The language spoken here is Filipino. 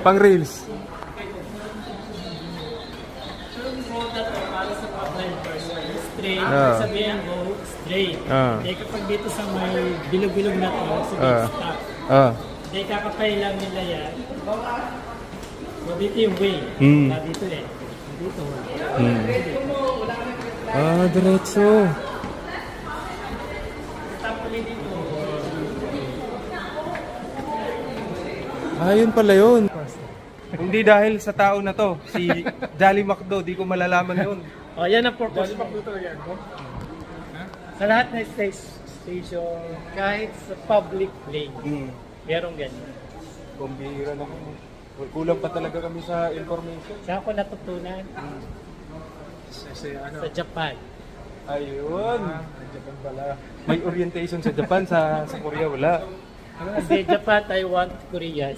Pang reels. Para sa upline person, straight. Ah. Sabihin mo, straight. Ah. Hindi kapag dito sa may bilog-bilog na to, sabihin stop. Ah. Hindi kakapay lang nila yan. So dito yung way. Dito eh. Dito. Ah, diretso. Stop ulit dito. Ah, yun pala yun. Hindi dahil sa tao na to, si Jolly Macdo, di ko malalaman yun. Oh, yan ang purpose. Sa lahat ng station, kahit sa public lane, merong ganyan. Kumbira na kami. Kulang pa talaga kami sa information. Saan ko natutunan? Sa Japan. Ayun. Japan pala. May orientation sa Japan, sa Korea wala. Hindi, Japan, Taiwan, Korea.